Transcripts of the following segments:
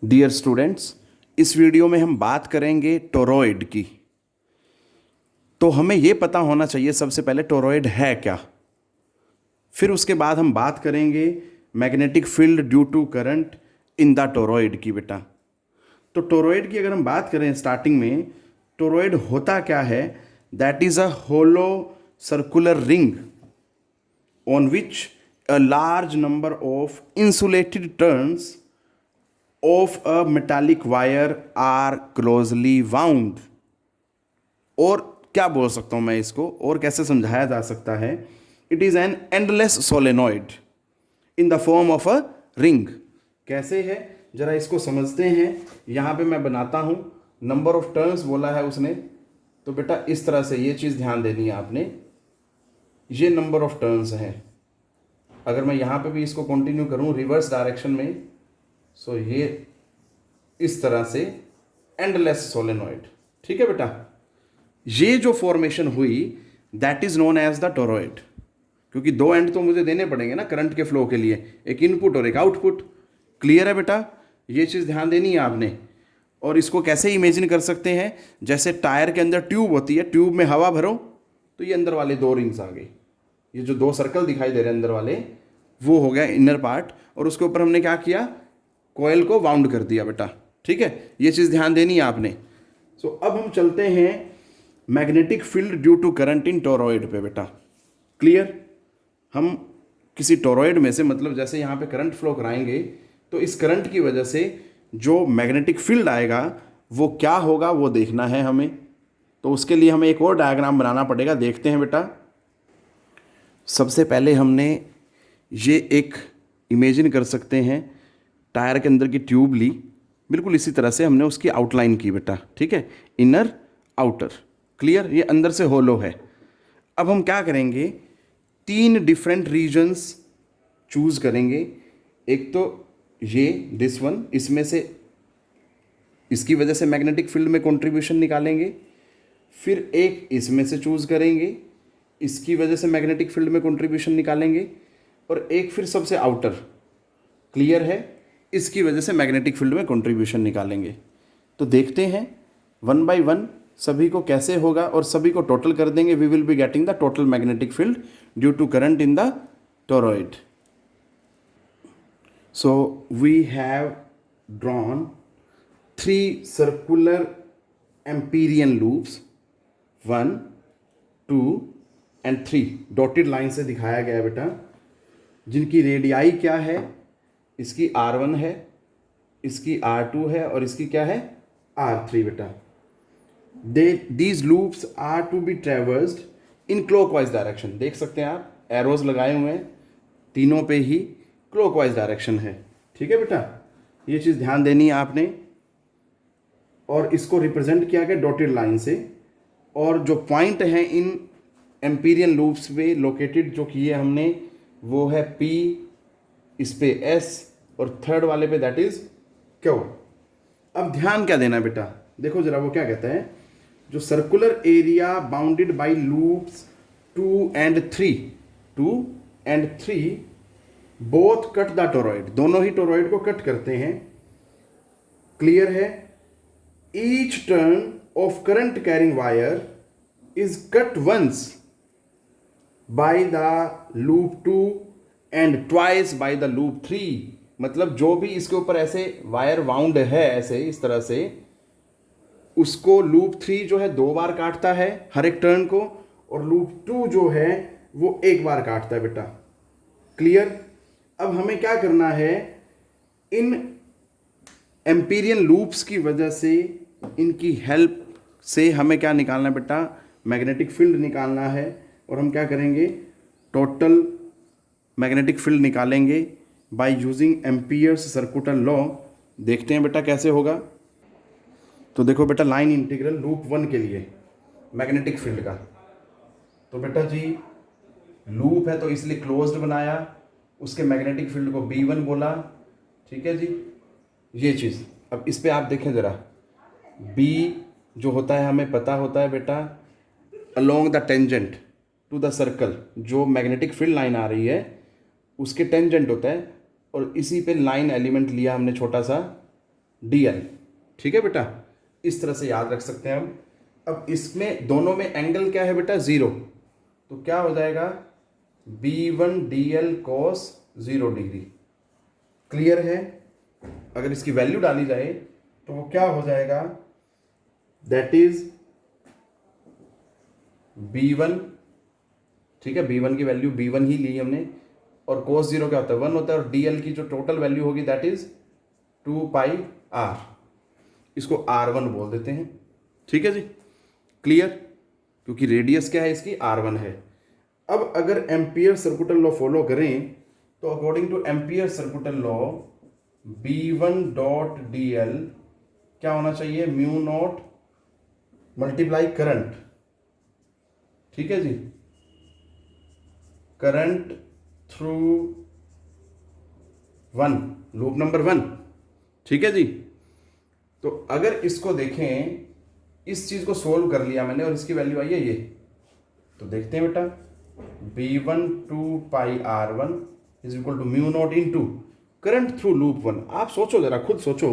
Dear students, इस video में हम बात करेंगे टोरॉइड की। तो हमें ये पता होना चाहिए सबसे पहले टोरॉइड है क्या। फिर उसके बाद हम बात करेंगे magnetic field due to current in the toroid की। बेटा, तो टोरॉइड की अगर हम बात करें स्टार्टिंग में, टोरॉइड होता क्या है? That is a hollow circular ring on which a large number of insulated turns of a metallic wire are closely wound। और क्या बोल सकता हूं मैं इसको, और कैसे समझाया जा सकता है? It is an endless solenoid in the form of a ring. कैसे है जरा इसको समझते हैं। यहां पे मैं बनाता हूं, नंबर ऑफ टर्न्स बोला है उसने, तो बेटा इस तरह से ये चीज ध्यान देनी है आपने। ये नंबर ऑफ टर्न्स हैं। अगर मैं यहां पे भी इसको कंटिन्यू करूं रिवर्स डायरेक्शन में, सो ये इस तरह से एंडलेस सोलेनॉइड। ठीक है बेटा, ये जो फॉर्मेशन हुई that is known as the toroid. क्योंकि दो एंड तो मुझे देने पड़ेंगे ना करंट के फ्लो के लिए, एक इनपुट और एक आउटपुट। क्लियर है बेटा? ये चीज़ ध्यान देनी है आपने। और इसको कैसे इमेजिन कर सकते हैं? जैसे टायर के अंदर ट्यूब होती है, ट्यूब में हवा भरो तो ये अंदर वाले दो रिंग्स आ गए। ये जो दो सर्कल दिखाई दे रहे हैं अंदर वाले, वो हो गया इनर पार्ट, और उसके ऊपर हमने क्या किया? कॉइल को वाउंड कर दिया बेटा। ठीक है, ये चीज़ ध्यान देनी है आपने। सो अब हम चलते हैं magnetic field due to current in toroid पे बेटा। क्लियर? हम किसी टोरॉइड में से, मतलब जैसे यहाँ पे करंट फ्लो कराएंगे, तो इस करंट की वजह से जो मैग्नेटिक फील्ड आएगा वो क्या होगा वो देखना है हमें। तो उसके लिए हमें एक और डायग्राम बनाना पड़ेगा। देखते हैं बेटा। सबसे पहले हमने ये एक इमेजिन कर सकते हैं, टायर के अंदर की ट्यूब ली, बिल्कुल इसी तरह से हमने उसकी आउटलाइन की बेटा। ठीक है, इनर आउटर। क्लियर? ये अंदर से होलो है। अब हम क्या करेंगे? तीन डिफरेंट रीजन्स चूज करेंगे। एक तो ये दिस वन, इसमें से इसकी वजह से मैग्नेटिक फील्ड में कंट्रीब्यूशन निकालेंगे। फिर एक इसमें से चूज करेंगे, इसकी वजह से मैग्नेटिक फील्ड में कंट्रीब्यूशन निकालेंगे। और एक फिर सबसे आउटर, क्लियर है, इसकी वजह से मैग्नेटिक फील्ड में कंट्रीब्यूशन निकालेंगे। तो देखते हैं वन बाय वन सभी को कैसे होगा, और सभी को टोटल कर देंगे। We will be getting the total magnetic field due to current in the toroid. So we have drawn three circular amperian loops, 1 2 and 3 dotted line से दिखाया गया है बेटा, जिनकी रेडियाई क्या है? इसकी R1 है, इसकी R2 है, और इसकी क्या है? R3 बेटा। These loops are to be traversed in clockwise direction. देख सकते हैं आप, एरोज लगाए हुए हैं, तीनों पे ही क्लॉकवाइज डायरेक्शन है। ठीक है बेटा, ये चीज़ ध्यान देनी है आपने। और इसको रिप्रेजेंट किया गया डॉटेड लाइन से। और जो पॉइंट हैं इन एम्पीरियन लूप्स पे लोकेटेड जो किए हमने, वो है P, इस पे S, और थर्ड वाले पे दैट इज Q। अब ध्यान क्या देना बेटा, देखो जरा वो क्या कहता है। जो circular area bounded by loops 2 and 3 both cut the toroid, दोनों ही टोरॉइड को कट करते हैं। क्लियर है? Each turn of current carrying wire is cut once by the loop 2 and twice by the loop 3। मतलब जो भी इसके ऊपर ऐसे वायर वाउंड है ऐसे इस तरह से, उसको लूप 3 जो है 2 बार काटता है हर एक टर्न को, और लूप 2 जो है वो एक बार काटता है बेटा। क्लियर? अब हमें क्या करना है? इन एम्पीरियन लूप्स की वजह से, इनकी हेल्प से हमें क्या निकालना है बेटा? मैग्नेटिक फील्ड निकालना है। और हम क्या करेंगे? टोटल मैग्नेटिक फील्ड निकालेंगे by using amperes circular law. देखते हैं बेटा कैसे होगा। तो देखो बेटा, लाइन इंटीग्रल लूप 1 के लिए मैग्नेटिक फील्ड का, तो बेटा जी लूप है तो इसलिए क्लोज्ड बनाया, उसके मैग्नेटिक फील्ड को B1 बोला। ठीक है जी, ये चीज़। अब इस पे आप देखें ज़रा, B जो होता है हमें पता होता है बेटा, along the tangent to the circle, जो मैग्नेटिक फील्ड लाइन आ रही है उसके टेंजेंट होता है। और इसी पे लाइन एलिमेंट लिया हमने छोटा सा, डी एल। ठीक है बेटा, इस तरह से याद रख सकते हैं हम। अब इसमें दोनों में एंगल क्या है बेटा, जीरो, तो क्या हो जाएगा B1 DL cos 0 degree. Clear है? अगर इसकी वैल्यू डाली जाए तो वो क्या हो जाएगा, दैट इज B1। ठीक है, B1 की वैल्यू B1 ही ली हमने, और cos 0 क्या होता है, 1 होता है, और DL की जो टोटल वैल्यू होगी दैट इज 2 पाई R। इसको R1 बोल देते हैं। ठीक है जी, क्लियर? क्योंकि रेडियस क्या है इसकी, R1 है। अब अगर एम्पियर सर्कुटल लॉ फॉलो करें तो according two ampere सर्कुटल law B1 dot DL क्या होना चाहिए, म्यू नॉट मल्टीप्लाई करंट। ठीक है जी, करंट थ्रू 1, लूप नंबर 1। ठीक है जी, तो अगर इसको देखें, इस चीज को सोल्व कर लिया मैंने और इसकी वैल्यू आई है ये, तो देखते हैं बेटा, B1 2 pi R1 is equal to mu naught into current through loop 1। आप सोचो जरा, खुद सोचो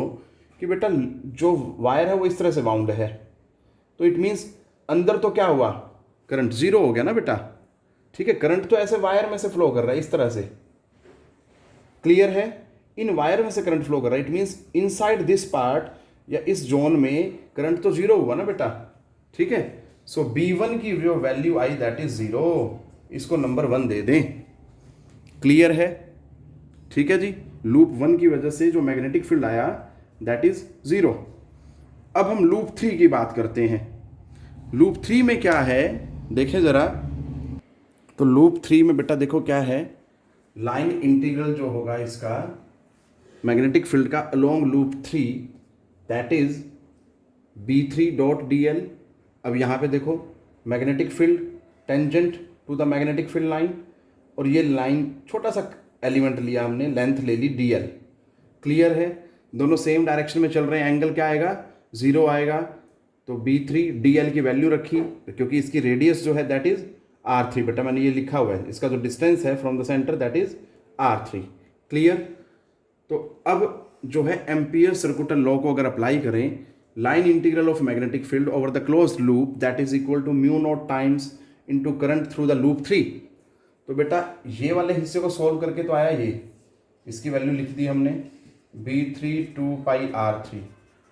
कि बेटा जो वायर है वो इस तरह से बाउंड है, तो इट मीन्स अंदर तो क्या हुआ, करंट जीरो हो गया ना बेटा। ठीक है, करंट तो ऐसे वायर में से फ्लो कर रहा है इस तरह से। क्लियर है? इन वायर में से करंट फ्लो कर रहा है, it means inside this part या इस जोन में करंट तो जीरो हुआ ना बेटा। ठीक है, सो B1 की जो वैल्यू आई दैट इज जीरो, इसको नंबर 1 दे दें। क्लियर है? ठीक है जी, लूप 1 की वजह से जो मैग्नेटिक फील्ड आया दैट इज जीरो। अब हम लूप 3 की बात करते हैं। लूप 3 में क्या है देखें जरा, तो लूप 3 में बेटा देखो क्या है, लाइन इंटीग्रल जो होगा इसका मैग्नेटिक फील्ड का along loop 3 that is B3 dot DL। अब यहाँ पे देखो magnetic field tangent to the magnetic field line, और ये लाइन छोटा सा एलिमेंट लिया हमने, लेंथ ले ली DL। क्लियर है? दोनों सेम डायरेक्शन में चल रहे हैं, एंगल क्या आएगा, जीरो आएगा। तो B3 DL की वैल्यू रखी, क्योंकि इसकी रेडियस जो है दैट इज R3 बेटा, मैंने ये लिखा हुआ है, इसका जो डिस्टेंस है from the centre that is R3। Clear? तो अब जो है एम्पियर सर्कुटल लॉ को अगर अप्लाई करें, line integral of magnetic field over the closed loop that is equal to mu naught times into current through the loop 3। तो बेटा ये वाले हिस्से को सॉल्व करके तो आया ये, इसकी वैल्यू लिख दी हमने B3 2 पाई R3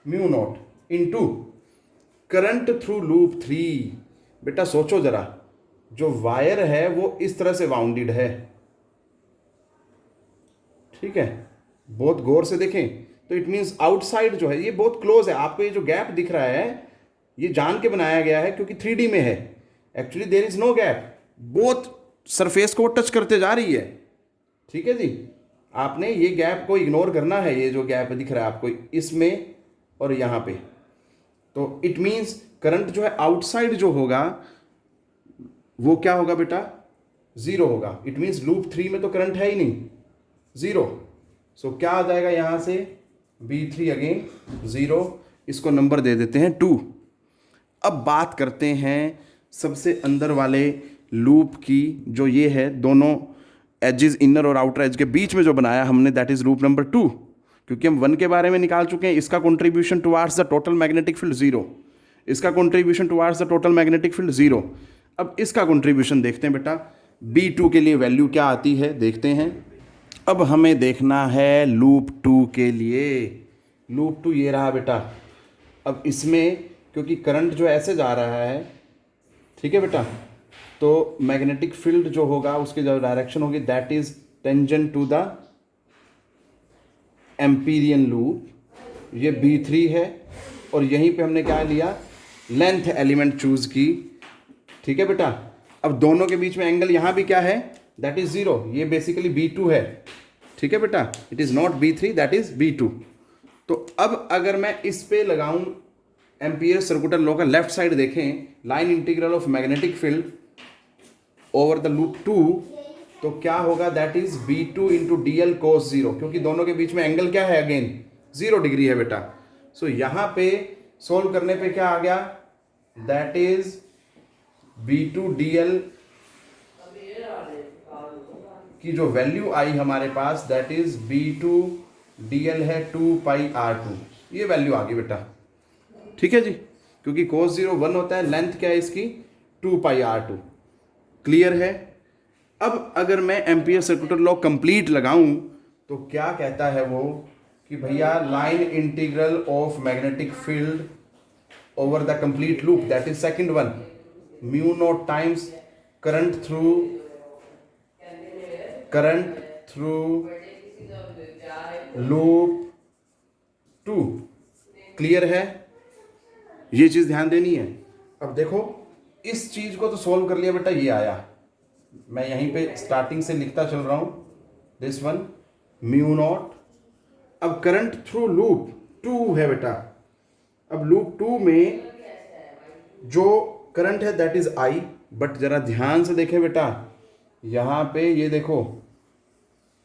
mu naught into current through loop 3। बेटा सोचो जरा, जो वायर है वो इस तरह से बाउंडेड है। ठीक है, बहुत गौर से देखें तो इट मीन्स आउटसाइड जो है ये बहुत क्लोज है। आपको ये जो गैप दिख रहा है ये जान के बनाया गया है क्योंकि 3D में है, actually there is no gap, both surface को टच करते जा रही है। ठीक है जी, आपने ये गैप को इग्नोर करना है, ये जो गैप दिख रहा है आपको इसमें और यहाँ पे, तो इट मीन्स करंट जो है आउटसाइड जो होगा वो क्या होगा बेटा, जीरो होगा। इट मीन्स लूप 3 में तो करंट है ही नहीं, जीरो। सो क्या आ जाएगा यहाँ से, B3 अगेन जीरो, इसको नंबर दे देते हैं 2। अब बात करते हैं सबसे अंदर वाले लूप की, जो ये है दोनों एजेस इनर और आउटर एज के बीच में जो बनाया हमने दैट इज लूप नंबर 2। क्योंकि हम 1 के बारे में निकाल चुके हैं, इसका contribution towards the total magnetic field zero, इसका contribution towards the total magnetic field zero. अब इसका कंट्रीब्यूशन देखते हैं बेटा, B2 के लिए वैल्यू क्या आती है देखते हैं। अब हमें देखना है लूप 2 के लिए। लूप 2 ये रहा बेटा। अब इसमें क्योंकि करंट जो ऐसे जा रहा है, ठीक है बेटा, तो मैग्नेटिक फील्ड जो होगा उसकी जो डायरेक्शन होगी that is tangent to the amperian loop. ये B3 है और यहीं पे हमने क्या लिया, लेंथ एलिमेंट चूज की। ठीक है बेटा, अब दोनों के बीच में एंगल यहाँ भी क्या है, दैट इज जीरो, ये बेसिकली B2 है। ठीक है बेटा, it is not B3, that is B2। तो अब अगर मैं इस पे लगाऊं एम्पियर सर्कुटल लॉ का लेफ्ट साइड देखें, line integral of magnetic field over the loop 2, तो क्या होगा, that is B2 into DL cos 0, क्योंकि दोनों के बीच में एंगल क्या है, अगेन 0 डिग्री है बेटा। सो यहाँ पे सोल्व करने पे क्या आ गया, दैट इज B2 DL की जो वैल्यू आई हमारे पास दैट इज B2 DL है 2 पाई R2। ये वैल्यू आ गई बेटा, ठीक है जी, क्योंकि cos 0 1 होता है, लेंथ क्या है इसकी 2πr2। क्लियर है। अब अगर मैं एम्पियर सर्कुलर लॉ कंप्लीट लगाऊं तो क्या कहता है वो कि भैया line integral of magnetic field over the complete loop, that is second one, mu naught times current through loop 2। Clear है, ये चीज ध्यान देनी है। अब देखो इस चीज को तो सॉल्व कर लिया बेटा, ये आया, मैं यहीं पे स्टार्टिंग से लिखता चल रहा हूं, दिस वन म्यू नॉट। अब करंट थ्रू लूप 2 है बेटा, अब लूप 2 में जो करंट है दैट इज आई, बट जरा ध्यान से देखें बेटा, यहां पे ये देखो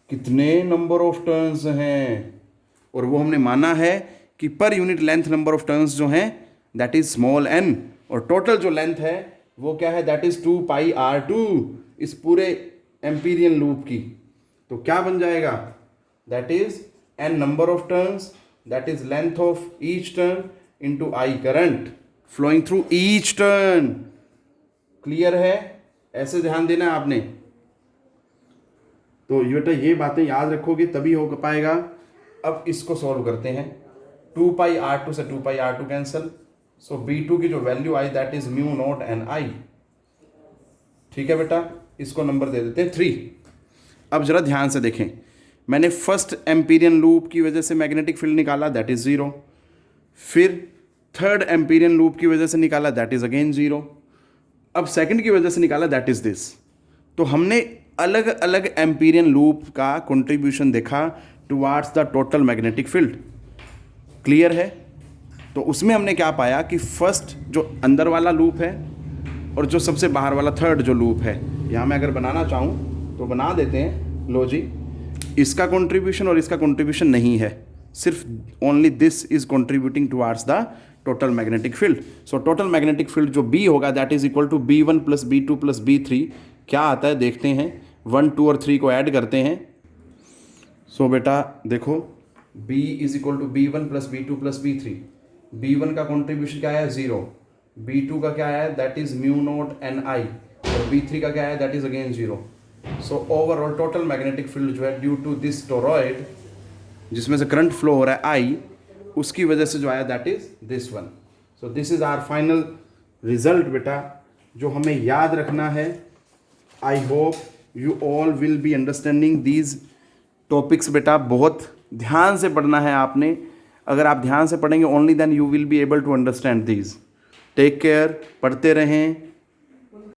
कितने नंबर ऑफ टर्न्स हैं, और वो हमने माना है कि per unit length number of turns जो हैं दैट इज स्मॉल n, और टोटल जो लेंथ है वो क्या है दैट इज 2πr2 इस पूरे एम्पीरियन लूप की। तो क्या बन जाएगा, that is n number of turns, that is length of each turn into I current flowing through each turn. Clear है, ऐसे ध्यान देना है आपने। तो ये बेटा ये बातें याद रखोगे तभी हो पाएगा। अब इसको सॉल्व करते हैं, 2πr2 से 2πr2 कैंसिल, सो B2 की जो वैल्यू आई that is mu naught N I. ठीक है बेटा, इसको नंबर दे देते हैं 3। अब जरा ध्यान से देखें, मैंने फर्स्ट एम्पीरियन लूप की वजह से मैग्नेटिक फील्ड निकाला दैट इज 0, फिर थर्ड एम्पीरियन लूप की वजह से निकाला दैट इज अगेन 0, अब सेकंड की वजह से निकाला दैट इज दिस। तो हमने अलग अलग एम्पीरियन लूप का कंट्रीब्यूशन देखा towards the total magnetic field. Clear है, तो उसमें हमने क्या पाया कि फर्स्ट जो अंदर वाला लूप है और जो सबसे बाहर वाला थर्ड जो लूप है, यहाँ मैं अगर बनाना चाहूँ तो बना देते हैं। लो जी, इसका कंट्रीब्यूशन और इसका कंट्रीब्यूशन नहीं है, सिर्फ only this is contributing towards the total magnetic field. So total magnetic field जो B होगा that is equal to B1 plus B2 plus B3। क्या आता है देखते हैं, 1 2 और 3 को ऐड करते हैं। सो बेटा देखो, B is equal to B1 plus B2 plus B3। B1 का कॉन्ट्रीब्यूशन क्या है 0, B2 का क्या है that is mu naught N I, और B3 का क्या है that is again 0। So overall total magnetic field जो है ड्यू टू दिस टोरॉइड जिसमें से करंट फ्लो हो रहा है आई, उसकी वजह से जो आया that is this one. So this is our final result बेटा, जो हमें याद रखना है। I hope you all will be understanding these topics बेटा। बहुत ध्यान से पढ़ना है आपने, अगर आप ध्यान से पढ़ेंगे only then you will be able to understand these. Take care, पढ़ते रहें,